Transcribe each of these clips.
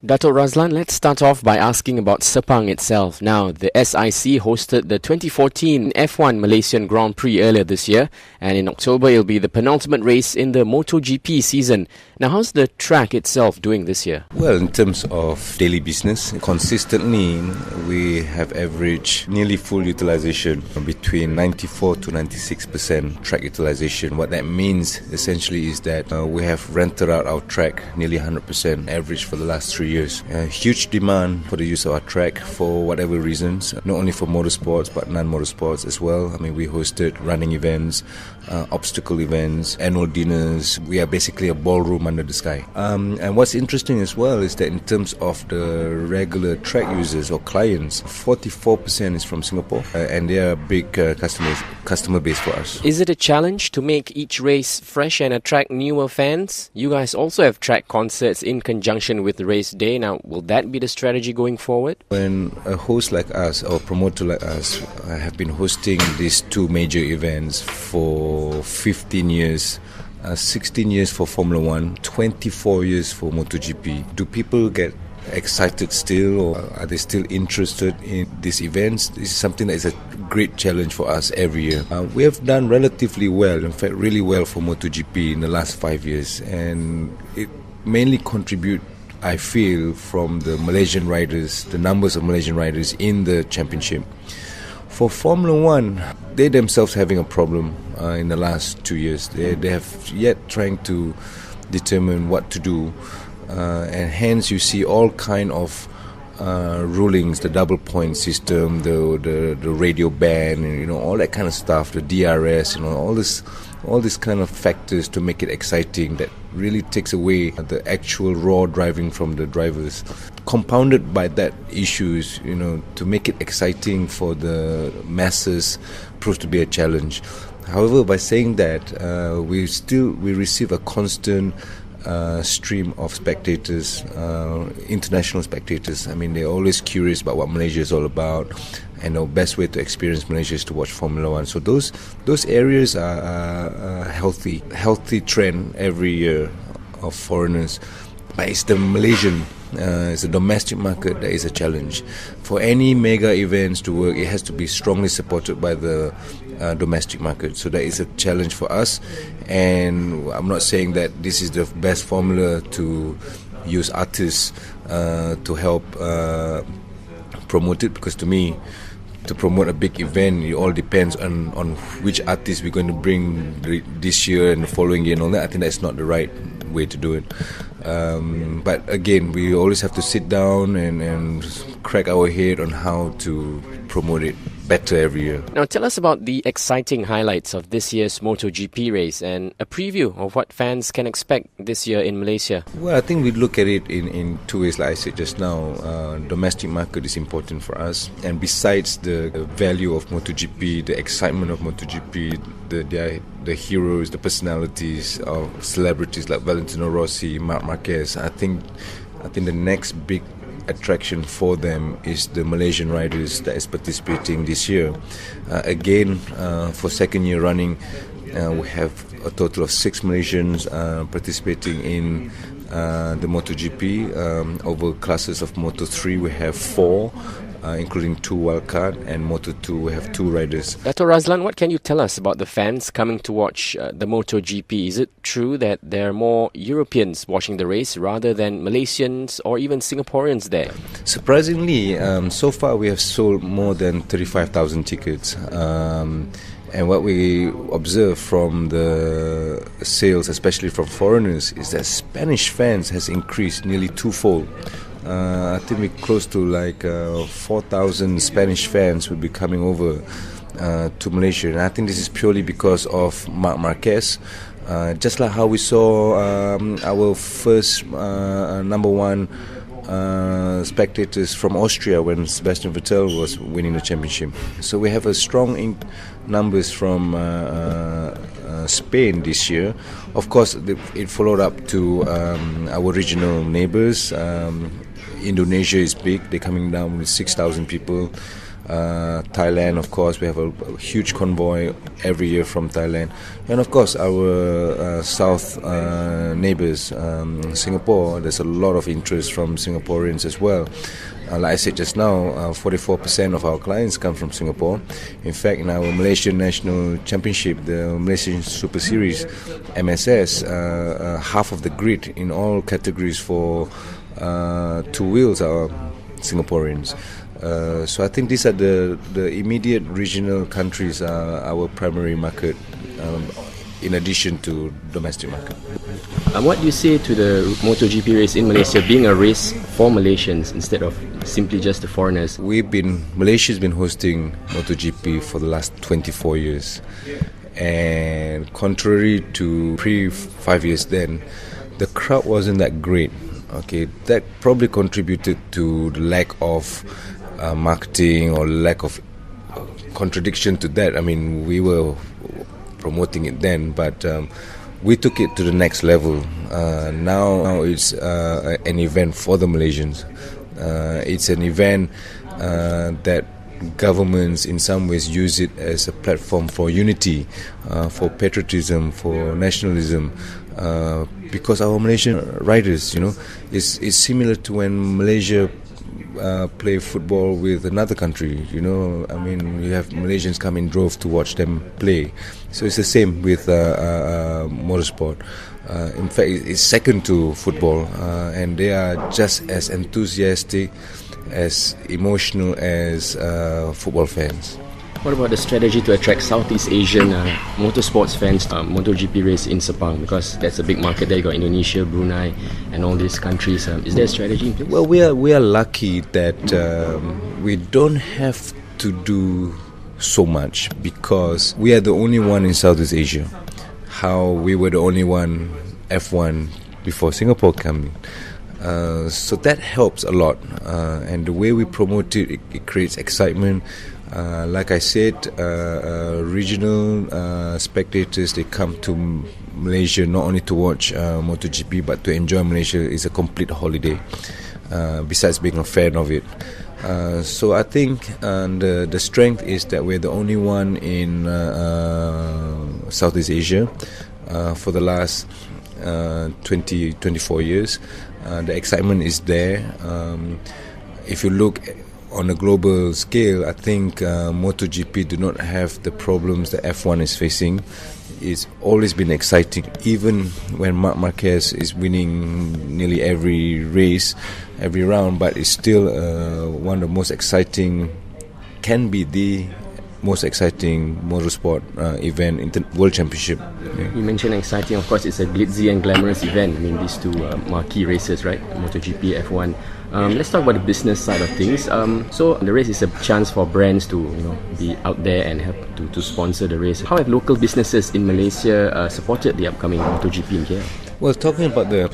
Dato Razlan, let's start off by asking about Sepang itself. Now, the SIC hosted the 2014 F1 Malaysian Grand Prix earlier this year, and in October it'll be the penultimate race in the MotoGP season. Now, how's the track itself doing this year? Well, in terms of daily business, consistently we have averaged nearly full utilization, between 94 to 96% track utilization. What that means essentially is that we have rented out our track nearly 100% average for the last 3 years. Huge demand for the use of our track for whatever reasons, not only for motorsports but non-motorsports as well. I mean, we hosted running events, obstacle events, annual dinners. We are basically a ballroom under the sky. And what's interesting as well is that in terms of the regular track users or clients, 44% is from Singapore, and they are a big customer base for us. Is it a challenge to make each race fresh and attract newer fans? You guys also have track concerts in conjunction with the race day. Now, will that be the strategy going forward? When a host like us or promoter like us have been hosting these two major events for 15 years, 16 years for Formula 1, 24 years for MotoGP, do people get excited still, or are they still interested in these events? This is something that is a great challenge for us every year. We have done relatively well, in fact really well for MotoGP in the last 5 years, and it mainly contribute, I feel, from the Malaysian riders, the numbers of Malaysian riders in the championship. For Formula 1, they themselves having a problem in the last 2 years. They have yet trying to determine what to do, and hence you see all kind of rulings, the double point system, the radio ban, and, all that kind of stuff, the DRS, all this kind of factors to make it exciting that really takes away the actual raw driving from the drivers. Compounded by that issues, to make it exciting for the masses proves to be a challenge. However, by saying that, we receive a constant stream of spectators, international spectators. I mean, they're always curious about what Malaysia is all about, and the best way to experience Malaysia is to watch Formula 1. So those areas are healthy trend every year of foreigners. But it's the Malaysian, it's a domestic market that is a challenge. For any mega events to work, it has to be strongly supported by the domestic market. So that is a challenge for us. And I'm not saying that this is the best formula to use artists to help promote it, because to me, to promote a big event, it all depends on which artist we're going to bring this year and the following year and all that. I think that's not the right way to do it. But again, we always have to sit down and crack our head on how to promote it better every year. Now, tell us about the exciting highlights of this year's MotoGP race and a preview of what fans can expect this year in Malaysia. Well, I think we look at it in two ways, like I said just now. Domestic market is important for us, and besides the value of MotoGP, the excitement of MotoGP, the heroes, the personalities of celebrities like Valentino Rossi, Marc Marquez, I think the next big attraction for them is the Malaysian riders that is participating this year. Again, for second year running, we have a total of 6 Malaysians participating in the MotoGP. Over classes of Moto3, we have 4, including 2 wildcard, and Moto2 we have 2 riders. Dato Razlan, what can you tell us about the fans coming to watch the MotoGP? Is it true that there are more Europeans watching the race rather than Malaysians or even Singaporeans there? Surprisingly, so far we have sold more than 35,000 tickets. And what we observe from the sales, especially from foreigners, is that Spanish fans has increased nearly twofold. I think we're close to like 4,000 Spanish fans will be coming over to Malaysia. And I think this is purely because of Marc Marquez. Just like how we saw our first number one spectators from Austria when Sebastian Vettel was winning the championship. So we have a strong numbers from Spain this year. Of course, it followed up to our regional neighbours. Indonesia is big. They're coming down with 6,000 people. Thailand, of course, we have a huge convoy every year from Thailand, and of course our south neighbours, Singapore. There's a lot of interest from Singaporeans as well. Like I said just now, 44% of our clients come from Singapore. In fact, in our Malaysian National Championship, the Malaysian Super Series, MSS, half of the grid in all categories for two wheels are Singaporeans. So I think these are the immediate regional countries are our primary market, in addition to domestic market. What do you say to the MotoGP race in Malaysia being a race for Malaysians instead of simply just the foreigners? Malaysia's been hosting MotoGP for the last 24 years, and contrary to pre-5 years then, the crowd wasn't that great. Okay, that probably contributed to the lack of marketing or lack of contradiction to that. I mean, we were promoting it then, but we took it to the next level. Now it's an event for the Malaysians. It's an event that governments in some ways use it as a platform for unity, for patriotism, for nationalism, because our Malaysian riders, it's similar to when Malaysia play football with another country. I mean, you have Malaysians come in droves to watch them play. So it's the same with motorsport. In fact, it's second to football, and they are just as enthusiastic, as emotional as football fans. What about the strategy to attract Southeast Asian motorsports fans MotoGP race in Sepang? Because that's a big market there. You got Indonesia, Brunei, and all these countries. Is there a strategy in place? Well, we are lucky that we don't have to do so much because we are the only one in Southeast Asia. How we were the only one F1 before Singapore came in. So that helps a lot, and the way we promote it creates excitement. Like I said, regional spectators, they come to Malaysia not only to watch MotoGP but to enjoy Malaysia. Is a complete holiday, besides being a fan of it. So I think the strength is that we're the only one in Southeast Asia for the last 24 years. The excitement is there. If you look on a global scale, I think MotoGP do not have the problems that F1 is facing. It's always been exciting, even when Marc Marquez is winning nearly every race, every round, but it's still one of the most exciting, can be the most exciting motorsport event in the World Championship. Yeah. You mentioned exciting, of course it's a glitzy and glamorous event. I mean, these two marquee races, right? MotoGP, F1. Let's talk about the business side of things. So the race is a chance for brands to be out there and help to sponsor the race. How have local businesses in Malaysia supported the upcoming MotoGP in here? Well, talking about the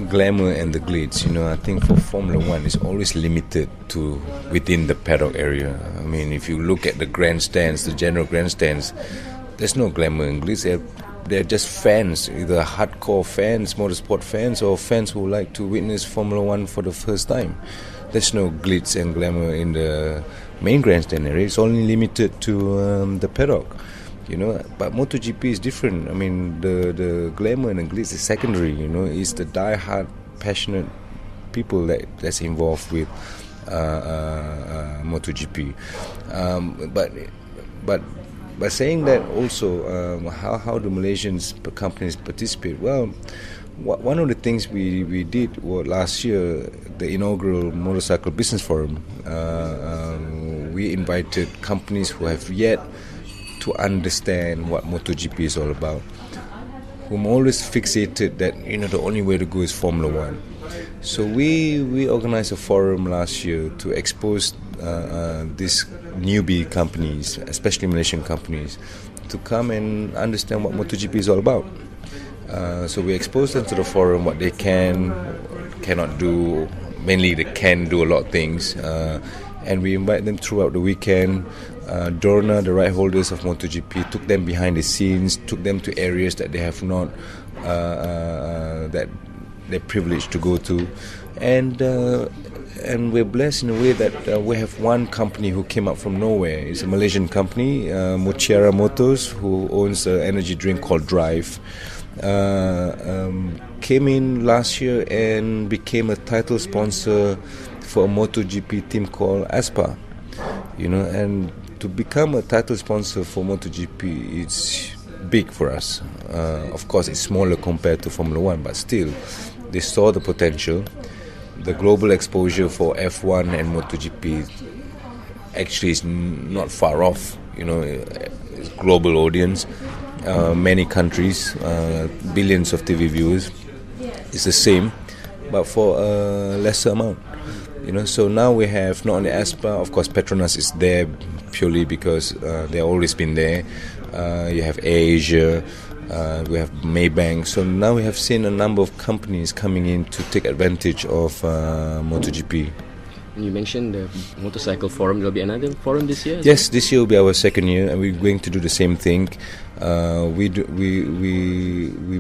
glamour and the glitz, I think for Formula One it's always limited to within the paddock area. I mean, if you look at the grandstands, the general grandstands, there's no glamour and glitz. They're just fans, either hardcore fans, motorsport fans, or fans who like to witness Formula One for the first time. There's no glitz and glamour in the main grandstand area. It's only limited to the paddock. But MotoGP is different. I mean, the glamour and the glitz is secondary. It's the die-hard, passionate people that's involved with MotoGP. But by saying that, also how do Malaysian companies participate? Well, one of the things we did last year, the inaugural Motorcycle Business Forum, we invited companies who have yet to understand what MotoGP is all about, whom always fixated that the only way to go is Formula One. So we organized a forum last year to expose these newbie companies, especially Malaysian companies, to come and understand what MotoGP is all about. So we exposed them to the forum, what they cannot do. Mainly they can do a lot of things, and we invite them throughout the weekend. Dorna, the right holders of MotoGP, took them behind the scenes, took them to areas that they have not, that they're privileged to go to, and we're blessed in a way that we have one company who came up from nowhere. It's a Malaysian company, Mutiara Motors, who owns an energy drink called Drive. Came in last year and became a title sponsor for a MotoGP team called Aspa. And to become a title sponsor for MotoGP, it's big for us. Of course, it's smaller compared to Formula One, but still, they saw the potential. The global exposure for F1 and MotoGP actually is not far off. It's a global audience, many countries, billions of TV viewers. It's the same, but for a lesser amount. So now we have not only Aspa, of course Petronas is there purely because they've always been there. You have AirAsia, we have Maybank. So now we have seen a number of companies coming in to take advantage of MotoGP. You mentioned the motorcycle forum. There will be another forum this year? Yes, this year will be our second year, and we're going to do the same thing. We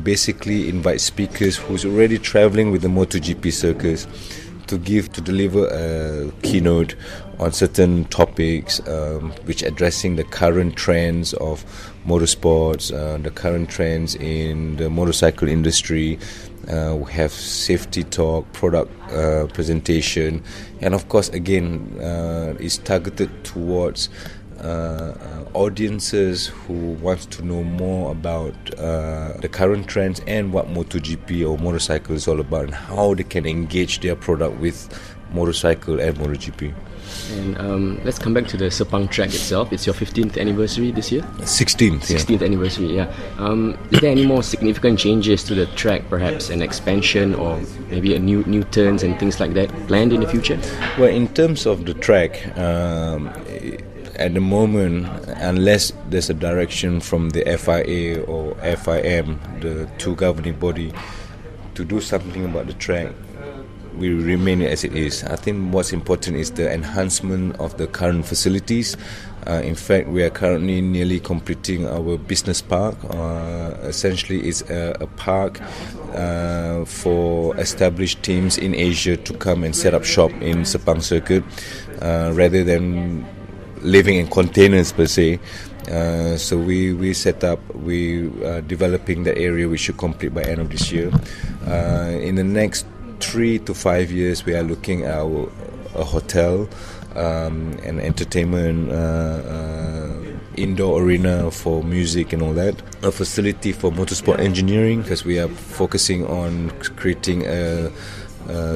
basically invite speakers who's already traveling with the MotoGP circus to deliver a keynote on certain topics, which addressing the current trends of motorsports, the current trends in the motorcycle industry. We have safety talk, product presentation, and of course, again, it's targeted towards audiences who want to know more about the current trends and what MotoGP or motorcycle is all about, and how they can engage their product with motorcycle and MotoGP. And let's come back to the Sepang track itself. It's your 15th anniversary this year? 16th anniversary, yeah. Is there any more significant changes to the track, perhaps an expansion or maybe a new turns and things like that planned in the future? Well, in terms of the track, at the moment, unless there's a direction from the FIA or FIM, the two governing body, to do something about the track, we remain as it is. I think what's important is the enhancement of the current facilities. In fact, we are currently nearly completing our business park. Essentially, it's a park for established teams in Asia to come and set up shop in Sepang circuit, rather than living in containers per se. So we set up, we are developing the area. We should complete by end of this year. In the next 3 to 5 years, we are looking at a hotel, an entertainment, indoor arena for music and all that, a facility for motorsport engineering, because we are focusing on creating a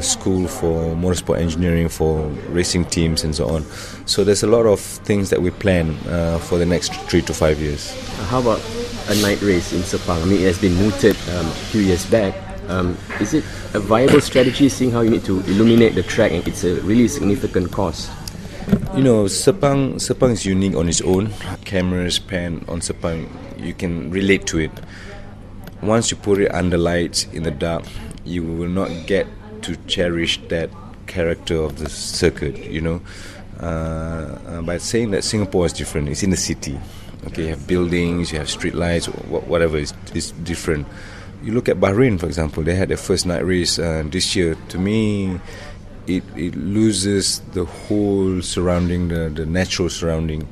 school for motorsport engineering for racing teams and so on. So there's a lot of things that we plan for the next 3 to 5 years. How about a night race in Sepang? I mean, it has been mooted a few years back. Is it a viable strategy, seeing how you need to illuminate the track and it's a really significant cost? Sepang is unique on its own. Cameras pan on Sepang, you can relate to it. Once you put it under lights in the dark, you will not get to cherish that character of the circuit, By saying that Singapore is different, it's in the city. Okay, you have buildings, you have street lights, whatever is different. You look at Bahrain, for example, they had their first night race this year. To me, it loses the whole surrounding, the natural surrounding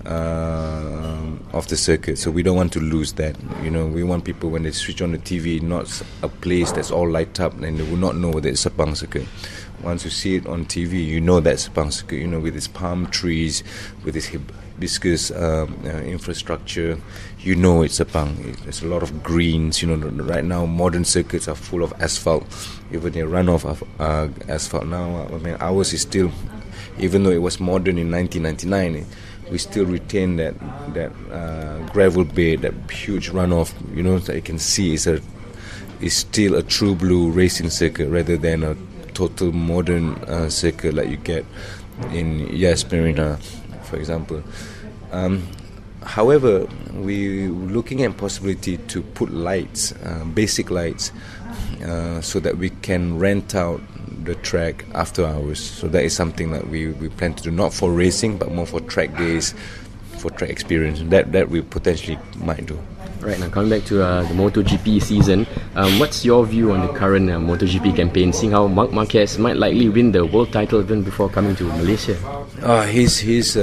of the circuit. So we don't want to lose that. We want people, when they switch on the TV, not a place that's all light up, and they will not know that it's Sepang circuit. Once you see it on TV, you know that's Sepang circuit, with its palm trees, with its hibiscus infrastructure, it's Sepang. There's a lot of greens. Right now modern circuits are full of asphalt, even the runoff of asphalt now. I mean, ours is still, even though it was modern in 1999, we still retain that gravel bed, that huge runoff. That you can see is still a true blue racing circuit rather than a total modern circuit like you get in Yas Marina, for example. However, we're looking at possibility to put lights, basic lights, so that we can rent out the track after hours. So that is something that we plan to do, not for racing, but more for track days, for track experience. That we potentially might do. Right, now coming back to the MotoGP season, what's your view on the current MotoGP campaign, seeing how Marc Marquez might likely win the world title even before coming to Malaysia? He's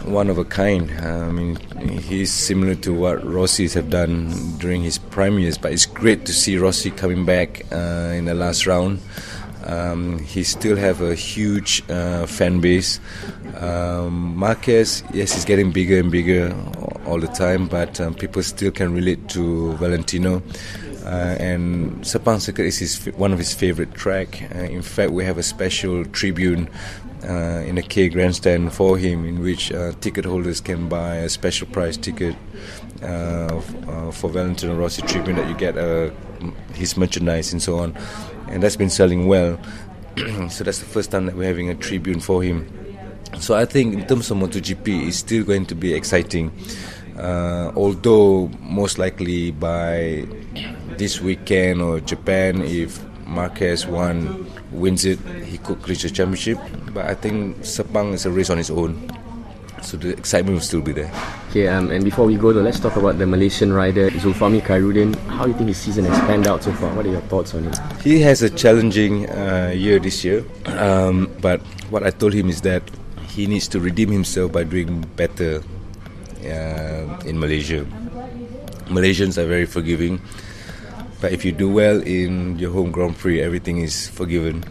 one of a kind. I mean, he's similar to what Rossi's have done during his prime years, but it's great to see Rossi coming back in the last round. He still have a huge fan base. Marquez, yes, he's getting bigger and bigger all the time, but people still can relate to Valentino. And Sepang Circuit is one of his favorite track. In fact, we have a special tribune in the K grandstand for him, in which ticket holders can buy a special price ticket for Valentino Rossi tribune, that you get his merchandise and so on, and that's been selling well. So that's the first time that we're having a tribune for him. So I think in terms of MotoGP, it's still going to be exciting. Although most likely by this weekend or Japan, if Marquez wins it, he could reach the championship. But I think Sepang is a race on its own, so the excitement will still be there. Okay, and before we go though, let's talk about the Malaysian rider Zulfami Khairuddin. How do you think his season has panned out so far? What are your thoughts on him? He has a challenging year this year, but what I told him is that he needs to redeem himself by doing better in Malaysia. Malaysians are very forgiving, but if you do well in your home Grand Prix, everything is forgiven.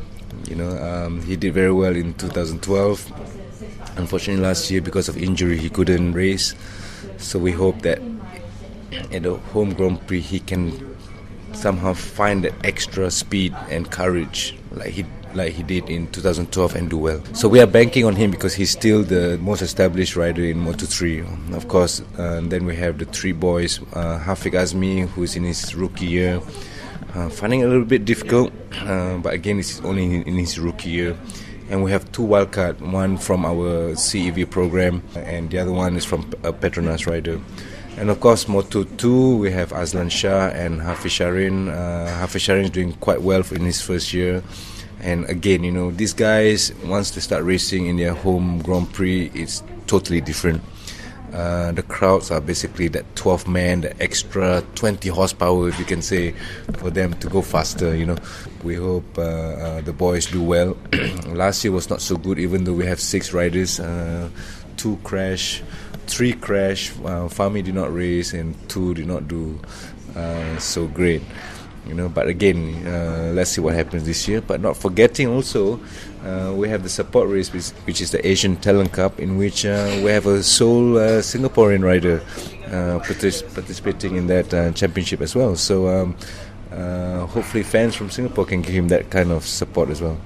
You know, he did very well in 2012. Unfortunately, last year because of injury, he couldn't race. So we hope that at the home Grand Prix, he can somehow find that extra speed and courage like he did in 2012 and do well. So we are banking on him because he's still the most established rider in Moto3. Of course, then we have the three boys, Hafiq Azmi, who's in his rookie year, finding it a little bit difficult, but again, it's only in his rookie year. And we have two wildcard, one from our CEV program and the other one is from a Petronas rider. And of course, Moto2, we have Azlan Shah and Hafiz Sharin. Hafiz Sharin is doing quite well in his first year. And again, you know, these guys, once they start racing in their home Grand Prix, it's totally different. The crowds are basically that 12 man, the extra 20 horsepower, if you can say, for them to go faster, you know. We hope the boys do well. Last year was not so good, even though we have 6 riders. 2 crash, 3 crash, Fahmi did not race, and 2 did not do so great. You know, but again, let's see what happens this year. But not forgetting also, we have the support race, which is the Asian Talent Cup, in which we have a sole Singaporean rider participating in that championship as well. So hopefully fans from Singapore can give him that kind of support as well.